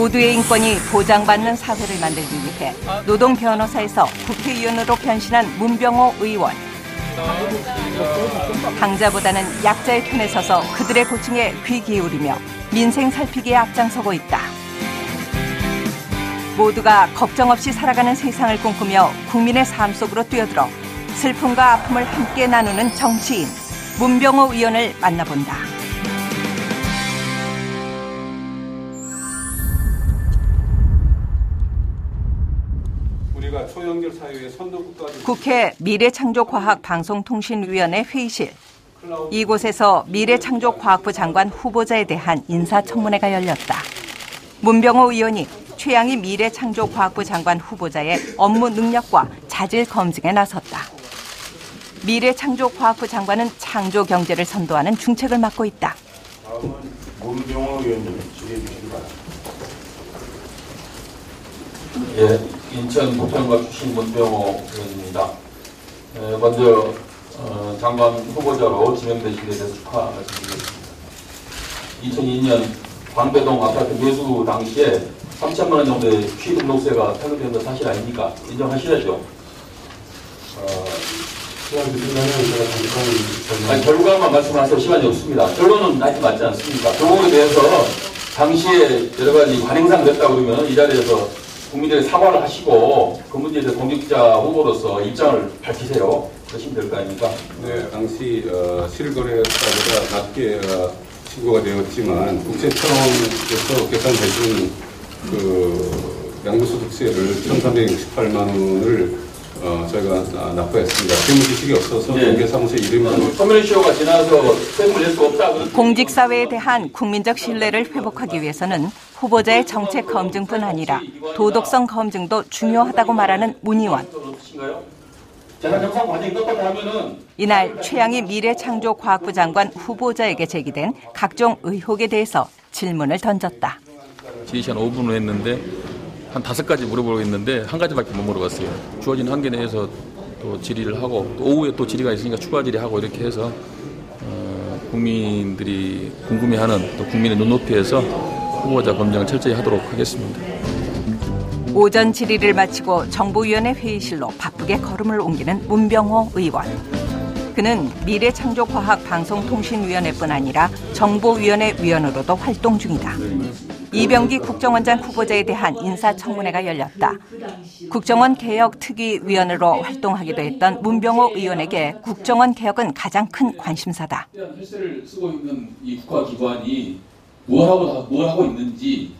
모두의 인권이 보장받는 사회를 만들기 위해 노동 변호사에서 국회의원으로 변신한 문병호 의원. 강자보다는 약자의 편에 서서 그들의 고충에 귀 기울이며 민생 살피기에 앞장서고 있다. 모두가 걱정 없이 살아가는 세상을 꿈꾸며 국민의 삶 속으로 뛰어들어 슬픔과 아픔을 함께 나누는 정치인 문병호 의원을 만나본다. 우리가 초연결 사회의 선도국가 국회 미래창조과학방송통신위원회 회의실. 이곳에서 미래창조과학부 장관 후보자에 대한 인사청문회가 열렸다. 문병호 의원이 최양희 미래창조과학부 장관 후보자의 업무 능력과 자질 검증에 나섰다. 미래창조과학부 장관은 창조 경제를 선도하는 중책을 맡고 있다. 다음은 문병호 의원님 질의해 주시기 바랍니다. 예, 인천 부평갑 출신 문병호 의원입니다. 먼저 장관 후보자로 지명되신 데 대해서 축하 말씀드리겠습니다. 2002년 광배동 아파트 매수 당시에 3천만 원 정도의 취등록세가 탈루된 거 사실 아닙니까? 인정하셔야죠. 시간 드리면은 제가 잠깐 결과만 말씀하세요. 시간이 없습니다. 결론은 아직 맞지 않습니까? 그 부분에 대해서 당시에 여러 가지 관행상 됐다 그러면 이 자리에서 국민들에게 사과를 하시고 그 문제에 대해서 공직자 후보로서 입장을 밝히세요. 그러시면 될 거 아닙니까? 네, 당시 실거래가보다 낮게 신고가 되었지만 국세청에서 계산해준 그 양도소득세를 1,368만 원을 저희가 납부했습니다. 세무 지식이 없어서 공개사무소에 이름이 커뮤니쇼가 지나서 세금을 낼 수 없다. 공직사회에 대한 국민적 신뢰를 회복하기 위해서는 후보자의 정책 검증뿐 아니라 도덕성 검증도 중요하다고 말하는 문 의원. 이날 최양희 미래창조과학부 장관 후보자에게 제기된 각종 의혹에 대해서 질문을 던졌다. 지시 한 5분을 했는데 한 5가지 물어보고 있는데 한 가지밖에 못 물어봤어요. 주어진 한계 내에서 또 질의를 하고 또 오후에 또 질의가 있으니까 추가 질의하고 이렇게 해서 국민들이 궁금해하는 또 국민의 눈높이에서 후보자 검증을 철저히 하도록 하겠습니다. 오전 질의를 마치고 정보위원회 회의실로 바쁘게 걸음을 옮기는 문병호 의원. 그는 미래창조과학방송통신위원회뿐 아니라 정보위원회 위원으로도 활동 중이다. 이병기 국정원장 후보자에 대한 인사청문회가 열렸다. 국정원 개혁 특위위원으로 활동하기도 했던 문병호 의원에게 국정원 개혁은 가장 큰 관심사다. 헬스를 쓰고 있는 이 국가기관이 뭘 하고 있는지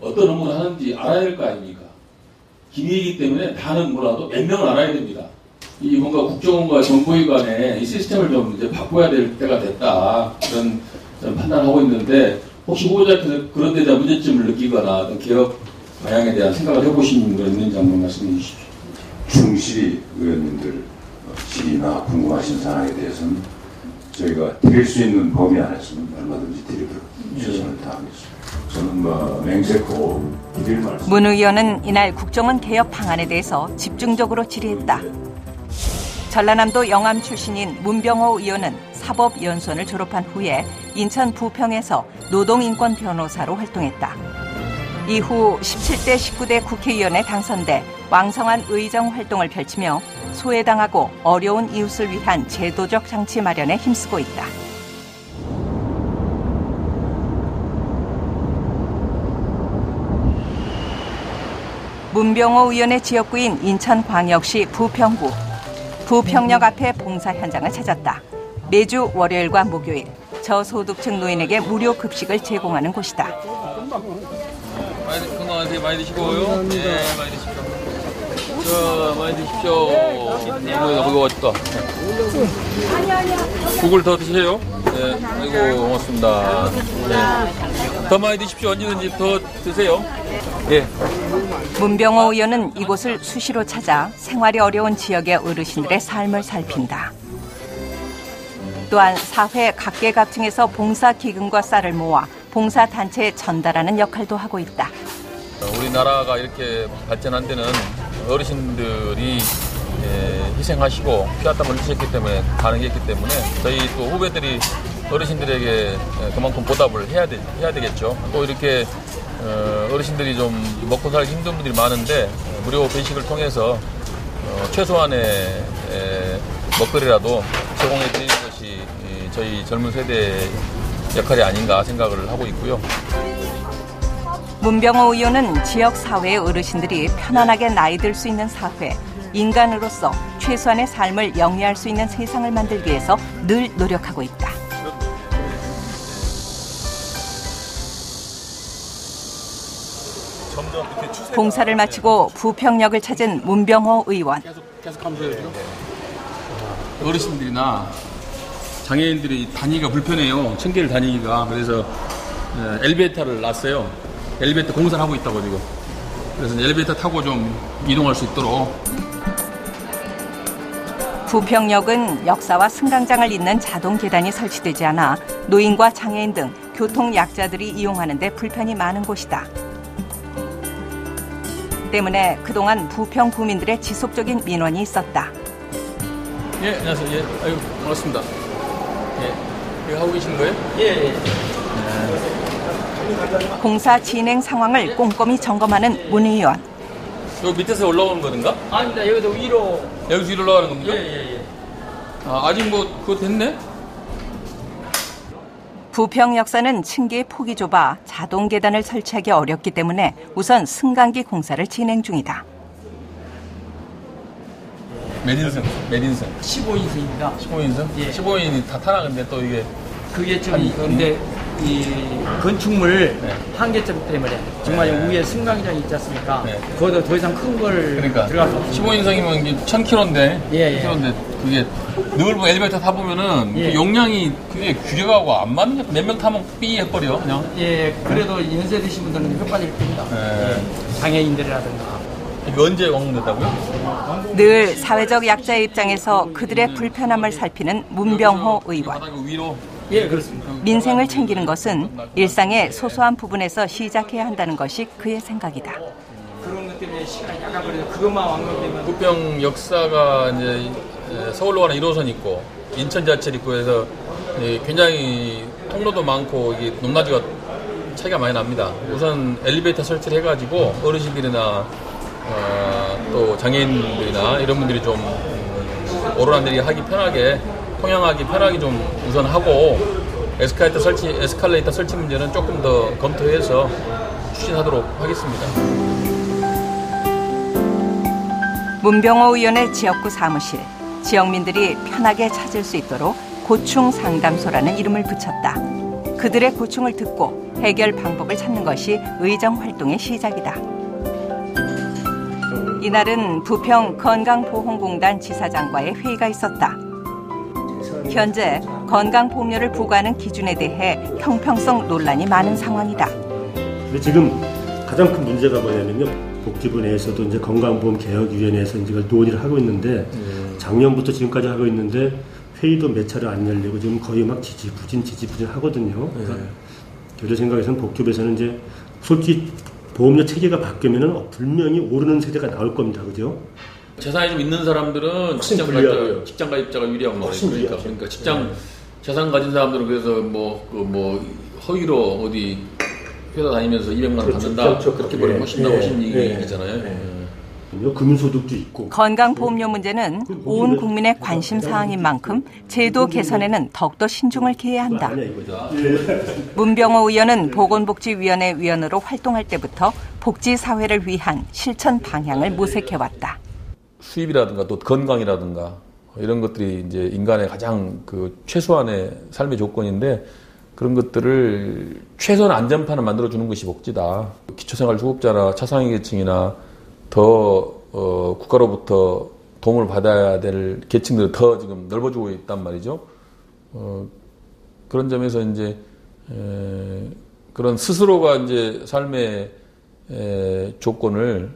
어떤 업무를 하는지 알아야 될 거 아닙니까? 기밀이기 때문에 다는 몰라도 몇 명을 알아야 됩니다. 이 뭔가 국정원과 정보기관의 이 시스템을 좀 이제 바꿔야 될 때가 됐다. 그런 판단을 하고 있는데 혹시 후보자께서 그런 데 대한 문제점을 느끼거나 어떤 개혁 방향에 대한 생각을 해보신 거 있는지 한번 말씀해 주십시오. 충실히 의원님들 질의나 궁금하신 사항에 대해서는 저희가 드릴 수 있는 범위 안에서는 얼마든지 드리도록 최선을 다하겠습니다. 저는 맹세코 드릴 말씀. 문 의원은 이날 국정원 개혁 방안에 대해서 집중적으로 질의했다. 전라남도 영암 출신인 문병호 의원은 사법연수원을 졸업한 후에 인천 부평에서 노동인권 변호사로 활동했다. 이후 17대 19대 국회의원에 당선돼 왕성한 의정 활동을 펼치며 소외당하고 어려운 이웃을 위한 제도적 장치 마련에 힘쓰고 있다. 문병호 의원의 지역구인 인천광역시 부평구. 부평역 앞에 봉사 현장을 찾았다. 매주 월요일과 목요일 저소득층 노인에게 무료 급식을 제공하는 곳이다. 건강하세요. 많이 드시고요. 네, 많이 드십시오. 많이 드십시오. 이거 맛있다. 국을 더 드세요. 네, 아이고 고맙습니다. 네. 더 많이 드십시오. 언제든지 더 드세요. 예. 문병호 의원은 이곳을 수시로 찾아 생활이 어려운 지역의 어르신들의 삶을 살핀다. 또한 사회 각계각층에서 봉사기금과 쌀을 모아 봉사단체에 전달하는 역할도 하고 있다. 우리나라가 이렇게 발전한 데는 어르신들이 희생하시고 피와 땀을 흘리셨기 때문에 가능했기 때문에 저희 또 후배들이 어르신들에게 그만큼 보답을 해야 되겠죠. 또 이렇게 어르신들이 좀 먹고 살기 힘든 분들이 많은데 무료 배식을 통해서 최소한의 먹거리라도 제공해 드리는 것이 저희 젊은 세대의 역할이 아닌가 생각을 하고 있고요. 문병호 의원은 지역 사회의 어르신들이 편안하게 나이 들 수 있는 사회, 인간으로서 최소한의 삶을 영위할 수 있는 세상을 만들기 위해서 늘 노력하고 있다. 봉사를 마치고 부평역을 찾은 문병호 의원. 계속 하면서 어르신들이나 장애인들이 다니기가 불편해요. 층계를 다니기가. 그래서 엘리베이터를 놨어요. 엘리베이터 공사를 하고 있다고 지금. 그래서 엘리베이터 타고 좀 이동할 수 있도록. 부평역은 역사와 승강장을 잇는 자동 계단이 설치되지 않아 노인과 장애인 등 교통 약자들이 이용하는 데 불편이 많은 곳이다. 때문에 그동안 부평 구민들의 지속적인 민원이 있었다. 예, 안녕하세요. 예, 아유, 반갑습니다. 예, 이거 하고 계시는 거예요? 예. 공사 진행 상황을 꼼꼼히 점검하는 문 의원. 여기 밑에서 올라오는 거든가? 아닙니다. 여기도 위로. 여기서 위로 올라가는 겁니까? 예. 아, 아직 뭐 그거 됐네? 부평 역사는 층계의 폭이 좁아 자동 계단을 설치하기 어렵기 때문에 우선 승강기 공사를 진행 중이다. 몇 인승? 15인승입니다. 15인승? 예. 15인이 다 타나 근데 또 이게 그게 좀 근데 이 건축물 네. 한계점 때문에 정말 위에 승강장이 있지 않습니까? 네. 그거도 더 이상 큰 걸 그러니까 들어갈 수 없습니다. 15인승이면 이게 1000km인데 예. 1000km인데 그게 늘 엘리베이터 타보면은 예. 그 용량이 그게 규격하고 안 맞는 몇 명 타면 삐 해버려 그냥. 예, 그래도 연세 드신 분들은 혓바닥이 듭니다. 네. 예. 장애인들이라든가. 이게 언제 완공됐다고요? 늘 사회적 약자의 입장에서 그들의 불편함을 살피는 문병호 의원. 바닥 위로. 예, 그렇습니다. 민생을 챙기는 것은 일상의 소소한 부분에서 시작해야 한다는 것이 그의 생각이다. 그런 것 때문에 시간이 약간 걸려서 그것만 완공되면 부평 역사가 이제 서울로 가는 1호선 있고 인천지하철 있고 해서 굉장히 통로도 많고 이게 높낮이가 차이가 많이 납니다. 우선 엘리베이터 설치를 해가지고 어르신들이나 또 장애인들이나 이런 분들이 좀 오르락내리락 하기 편하게 통행하기 편하게 좀 우선 하고 에스컬레이터 설치 문제는 조금 더 검토해서 추진하도록 하겠습니다. 문병호 의원의 지역구 사무실, 지역민들이 편하게 찾을 수 있도록 고충 상담소라는 이름을 붙였다. 그들의 고충을 듣고 해결 방법을 찾는 것이 의정 활동의 시작이다. 이날은 부평 건강보험공단 지사장과의 회의가 있었다. 현재 건강보험료를 부과하는 기준에 대해 형평성 논란이 많은 상황이다. 근데 지금 가장 큰 문제가 뭐냐면요. 복지부 내에서도 이제 건강보험개혁위원회에서 이제 논의를 하고 있는데 작년부터 지금까지 하고 있는데 회의도 몇 차례 안 열리고 지금 거의 막 지지부진 하거든요. 그러니까 저희 생각에서는 복지부에서는 이제 솔직히 보험료 체계가 바뀌면은 분명히 오르는 세대가 나올 겁니다. 그죠? 재산이 좀 있는 사람들은 직장 가입자가 유리하고 말이에요. 그러니까 직장 재산 가진 사람들은 그래서 허위로 어디 회사 다니면서 200만 원 받는다 그렇게 버리면 훨씬 얘기잖아요. 금융소득도 있고. 건강보험료 문제는 온 국민의 관심 사항인 만큼 제도 개선에는 더욱더 신중을 기해야 한다. 문병호 의원은 보건복지위원회 위원으로 활동할 때부터 복지사회를 위한 실천 방향을 모색해왔다. 수입이라든가 또 건강이라든가 이런 것들이 이제 인간의 가장 그 최소한의 삶의 조건인데 그런 것들을 최소한 안전판을 만들어주는 것이 복지다. 기초생활수급자나 차상위계층이나 더 국가로부터 도움을 받아야 될 계층들을 더 지금 넓어지고 있단 말이죠. 그런 점에서 이제 그런 스스로가 이제 삶의 조건을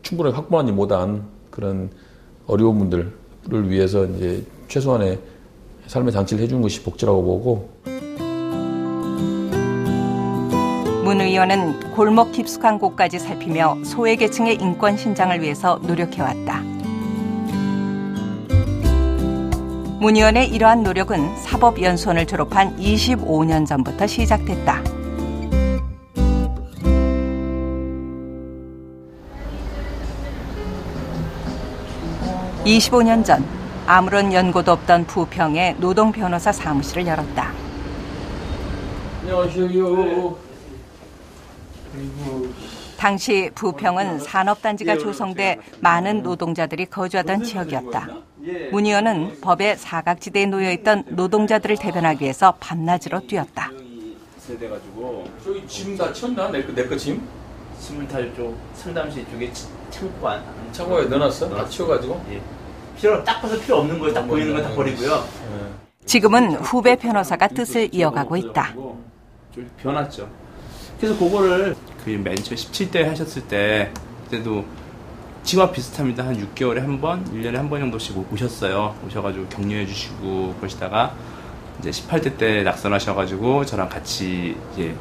충분히 확보하지 못한 그런 어려운 분들을 위해서 이제 최소한의 삶의 장치를 해주는 것이 복지라고 보고. 문 의원은 골목 깊숙한 곳까지 살피며 소외계층의 인권 신장을 위해서 노력해왔다. 문 의원의 이러한 노력은 사법연수원을 졸업한 25년 전부터 시작됐다. (25년) 전 아무런 연고도 없던 부평에 노동 변호사 사무실을 열었다. 안녕하세요. 당시 부평은 산업단지가 조성돼 많은 노동자들이 거주하던 지역이었다. 문 의원은 법의 사각지대에 놓여있던 노동자들을 대변하기 위해서 밤낮으로 뛰었다. 저기 짐 다 쳤나? 내 거 짐? 스물탈 쪽 상담실 쪽에 창고 안 창고에 넣어놨어? 다 치워가지고? 예. 딱 봐서 필요 없는 거 딱 보이는 거 다 버리고요. 지금은 후배 변호사가 뜻을 이어가고 있다. 좀 변했죠. 그래서 그거를 맨 처음 17대 하셨을 때 그때도 지와 비슷합니다. 한 6개월에 한 번, 1년에 한 번 정도씩 오셨어요. 오셔가지고 격려해 주시고 그러시다가 이제 18대 때 낙선하셔가지고 저랑 같이 이제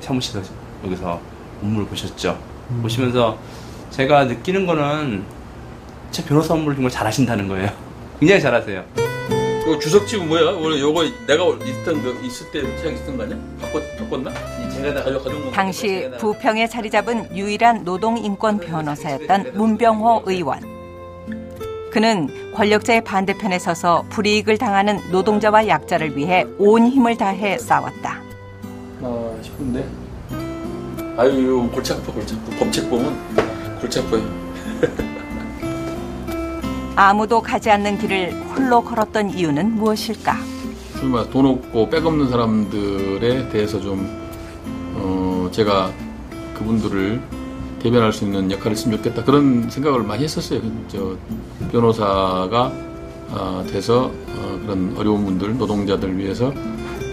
사무실에서 여기서 업무를 보셨죠. 보시면서 제가 느끼는 거는 제 변호사 업무를 정말 잘하신다는 거예요. 굉장히 잘하세요. 그 주석집은 뭐야? 원래 요거 내가 있을 때 그냥 있었던 거 아니야? 바꿨나? 제가 다 가져온 거. 당시 부평에 자리 잡은 유일한 노동인권 변호사였던 문병호 의원. 그는 권력자의 반대편에 서서 불이익을 당하는 노동자와 약자를 위해 온 힘을 다해 싸웠다. 싶은데. 아유, 골치 아파. 법책 보면 골치 아파요. 아무도 가지 않는 길을 홀로 걸었던 이유는 무엇일까? 정말 돈 없고 백 없는 사람들에 대해서 좀 제가 그분들을 대변할 수 있는 역할을 했으면 좋겠다, 그런 생각을 많이 했었어요. 저 변호사가 돼서 그런 어려운 분들, 노동자들을 위해서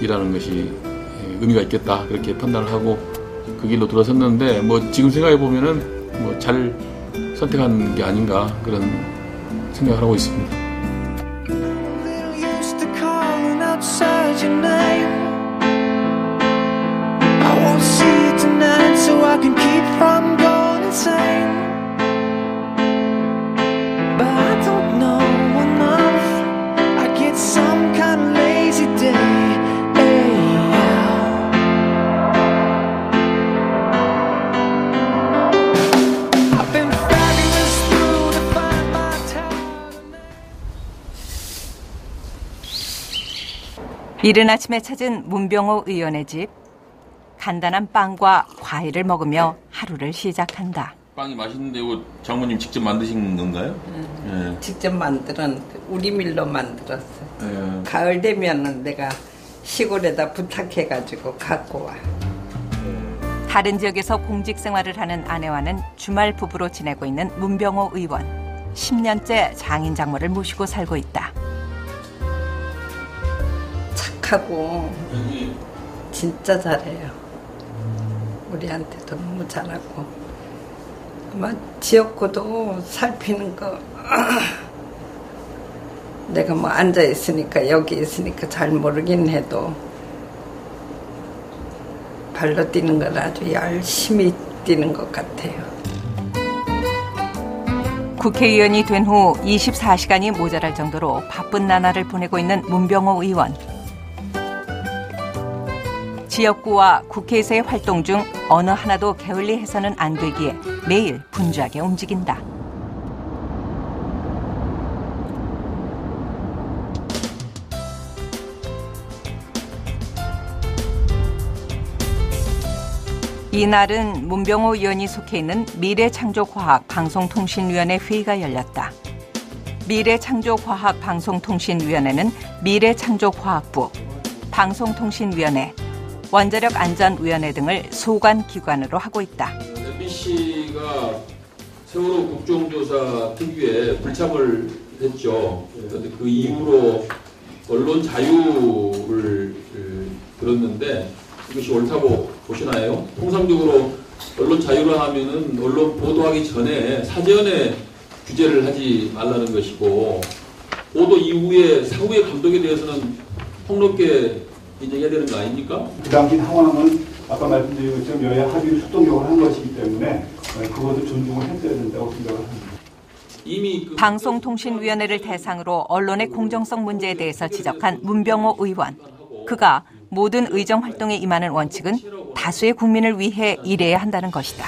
일하는 것이 의미가 있겠다, 그렇게 판단을 하고 그 길로 들어섰는데, 뭐 지금 생각해 보면은 뭐 잘 선택한 게 아닌가, 그런 생각을 하고 있습니다. 이른 아침에 찾은 문병호 의원의 집. 간단한 빵과 과일을 먹으며 하루를 시작한다. 빵이 맛있는데 이거 장모님 직접 만드신 건가요? 네. 직접 만드는 우리 밀로 만들었어요. 네. 가을 되면은 내가 시골에다 부탁해가지고 갖고 와. 다른 지역에서 공직 생활을 하는 아내와는 주말 부부로 지내고 있는 문병호 의원. 10년째 장인 장모를 모시고 살고 있다. 착하고 진짜 잘해요. 우리한테도 너무 잘하고 아마 지역구도 살피는 거 내가 뭐 앉아 있으니까 여기 있으니까 잘 모르긴 해도 발로 뛰는 걸 아주 열심히 뛰는 것 같아요. 국회의원이 된 후 24시간이 모자랄 정도로 바쁜 나날을 보내고 있는 문병호 의원. 지역구와 국회에서의 활동 중 어느 하나도 게을리해서는 안 되기에 매일 분주하게 움직인다. 이날은 문병호 의원이 속해 있는 미래창조과학방송통신위원회 회의가 열렸다. 미래창조과학방송통신위원회는 미래창조과학부, 방송통신위원회, 원자력안전위원회 등을 소관기관으로 하고 있다. MBC가 세월호 국정조사 특위에 불참을 했죠. 그런데 그 이후로 언론 자유를 들었는데 이것이 옳다고 보시나요? 통상적으로 언론 자유를 하면은 언론 보도하기 전에 사전에 규제를 하지 말라는 것이고, 보도 이후에 사후의 감독에 대해서는 폭넓게 인정해야 되는 거 아닙니까? 그 당시 상황은 아까 말씀드린 것처럼 여야 합의로 수동적으로 한 것이기 때문에 그것을 존중을 했어야 된다고 생각을 합니다. 방송통신위원회를 대상으로 언론의 공정성 문제에 대해서 지적한 문병호 의원. 그가 모든 의정 활동에 임하는 원칙은 다수의 국민을 위해 일해야 한다는 것이다.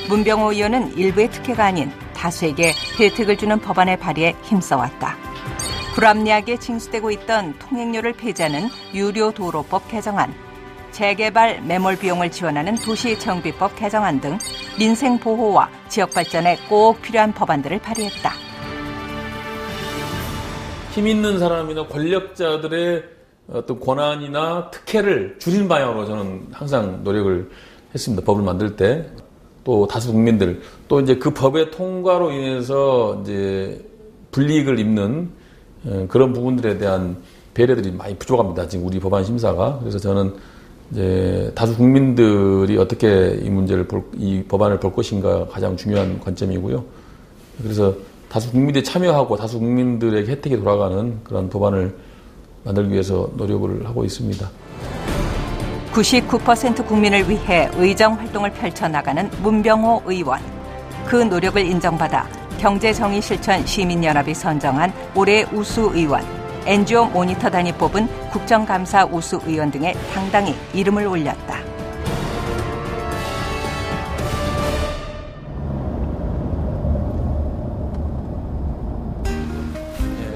문병호 의원은 일부의 특혜가 아닌 다수에게 혜택을 주는 법안의 발의에 힘써왔다. 불합리하게 징수되고 있던 통행료를 폐지하는 유료도로법 개정안, 재개발 매몰 비용을 지원하는 도시정비법 개정안 등 민생 보호와 지역 발전에 꼭 필요한 법안들을 발의했다. 힘 있는 사람이나 권력자들의 어떤 권한이나 특혜를 줄이는 방향으로 저는 항상 노력을 했습니다. 법을 만들 때. 또 다수 국민들, 또 이제 그 법의 통과로 인해서 이제 불이익을 입는 그런 부분들에 대한 배려들이 많이 부족합니다. 지금 우리 법안 심사가. 그래서 저는 이제 다수 국민들이 어떻게 이 문제를 이 법안을 볼 것인가 가장 중요한 관점이고요. 그래서 다수 국민들이 참여하고 다수 국민들에게 혜택이 돌아가는 그런 법안을 만들기 위해서 노력을 하고 있습니다. 99% 국민을 위해 의정 활동을 펼쳐나가는 문병호 의원. 그 노력을 인정받아 경제정의실천 시민연합이 선정한 올해 우수의원, NGO 모니터단이 뽑은 국정감사 우수의원 등에 당당히 이름을 올렸다.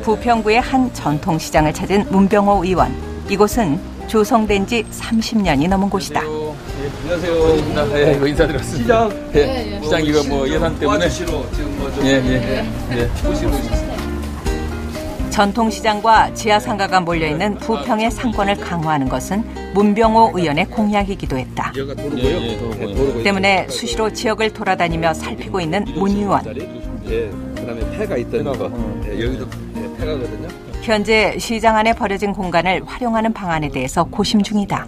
부평구의 한 전통시장을 찾은 문병호 의원. 이곳은 조성된 지 30년이 넘은 곳이다. 안녕하세요. 예, 이거 인사드렸습니다. 시장. 예, 시장 이거 뭐 예산 때문에. 지금 뭐 좀. 보시러 오셨습니다. 전통시장과 지하상가가 몰려있는 부평의 상권을 강화하는 것은 문병호 의원의 공약이기도 했다. 때문에 수시로 지역을 돌아다니며 살피고 있는 문 의원. 그다음에 폐가 있던 거. 여기도 폐가거든요. 현재 시장 안에 버려진 공간을 활용하는 방안에 대해서 고심 중이다.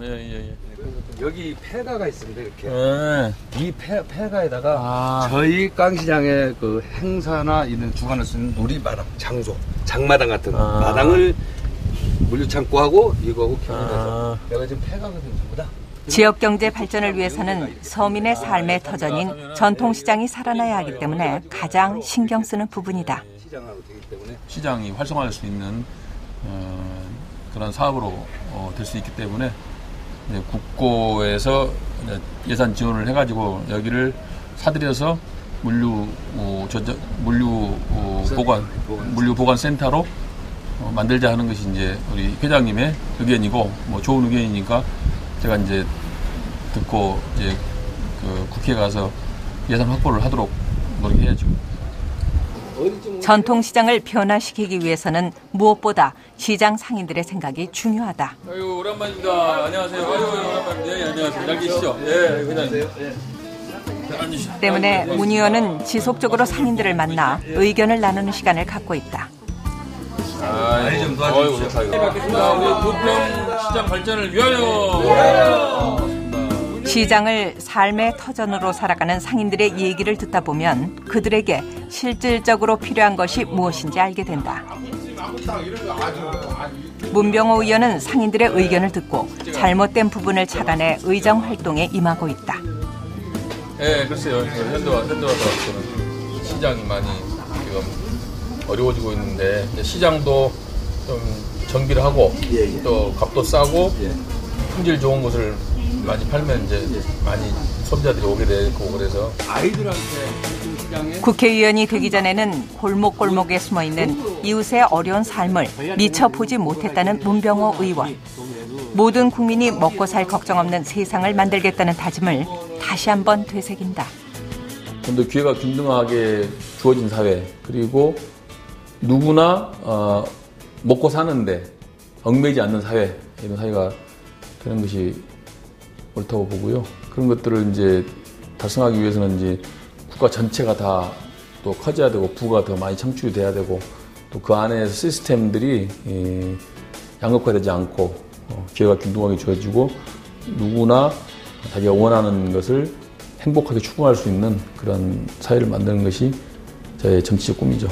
여기 폐가가 있습니다. 이렇게 이 폐가에다가 저희 깡시장의 그 행사나 이런 주관을 쓰는 놀이마당, 장소, 장마당 같은 마당을 물류창고하고 이거하고 결합해서 내가 지금 폐가거든요. 전부 다. 지역 경제 발전을 위해서는 서민의 삶의 터전인 전통시장이 살아나야 하기 때문에 가장 신경 쓰는 부분이다. 시장이 활성화할 수 있는 그런 사업으로 될 수 있기 때문에 이제 국고에서 예산 지원을 해가지고 여기를 사들여서 물류 보관 센터로 만들자 하는 것이 이제 우리 회장님의 의견이고 뭐 좋은 의견이니까 제가 이제 듣고 이제 그 국회에 가서 예산 확보를 하도록 노력해야죠. 전통시장을 변화시키기 위해서는 무엇보다 시장 상인들의 생각이 중요하다. 아유 오랜만입니다. 안녕하세요. 아유 오랜만입니다. 네, 안녕하세요. 잘 계시죠? 예, 회장님. 때문에 문 의원은 지속적으로 상인들을 만나 의견을 나누는 시간을 갖고 있다. 많이 좀 도와주십시오. 우리 부평 시장 발전을 위하여. 시장을 삶의 터전으로 살아가는 상인들의 얘기를 듣다 보면 그들에게 실질적으로 필요한 것이 무엇인지 알게 된다. 문병호 의원은 상인들의 의견을 듣고 잘못된 부분을 찾아내 의정 활동에 임하고 있다. 네, 글쎄요. 현도와서 시장이 많이 지금 어려워지고 있는데 시장도 좀 정비를 하고 또 값도 싸고 품질 좋은 것을 많이 팔면 이제 많이 소비자들이 오게 되고 그래서 아이들한테 국회의원이 되기 전에는 골목골목에 숨어있는 이웃의 어려운 삶을 미처 보지 못했다는 문병호 의원. 모든 국민이 먹고 살 걱정 없는 세상을 만들겠다는 다짐을 다시 한번 되새긴다. 좀 더 기회가 균등하게 주어진 사회 그리고 누구나 먹고 사는데 얽매이지 않는 사회 이런 사회가 되는 것이 옳다고 보고요. 그런 것들을 이제 달성하기 위해서는 이제 국가 전체가 다 또 커져야 되고 부가 더 많이 창출이 돼야 되고 또 그 안에 시스템들이 양극화되지 않고 기회가 균등하게 주어지고 누구나 자기가 원하는 것을 행복하게 추구할 수 있는 그런 사회를 만드는 것이 저의 정치적 꿈이죠.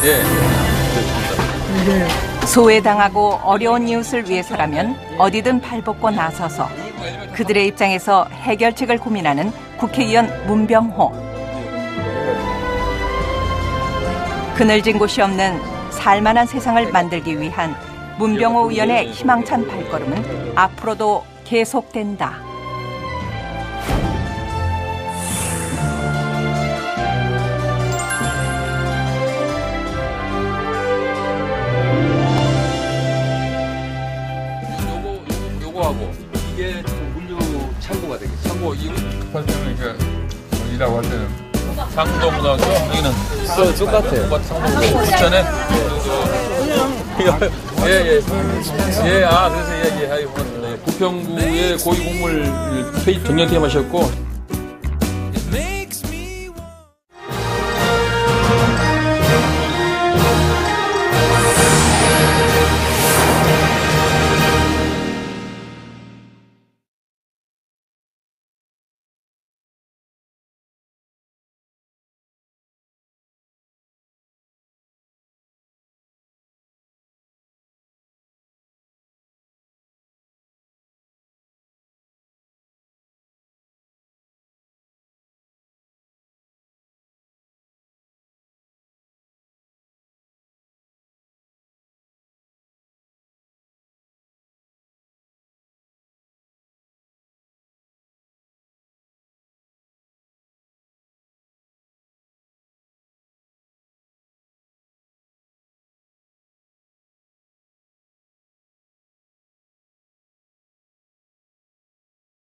예. 이게 소외당하고 어려운 이웃을 위해서라면 어디든 발벗고 나서서 그들의 입장에서 해결책을 고민하는 국회의원 문병호. 그늘진 곳이 없는 살만한 세상을 만들기 위한 문병호 의원의 희망찬 발걸음은 앞으로도 계속된다. 요거하고 이게 물류 창고가 되겠죠. 창고 이거 급할 때는 이렇게 일하고 할 때는 상동고등학교 여기는 똑같아요. 상동고 부천에 예예 예, 아 그래서 예예 부평구의 고위공무원 정년퇴임하셨고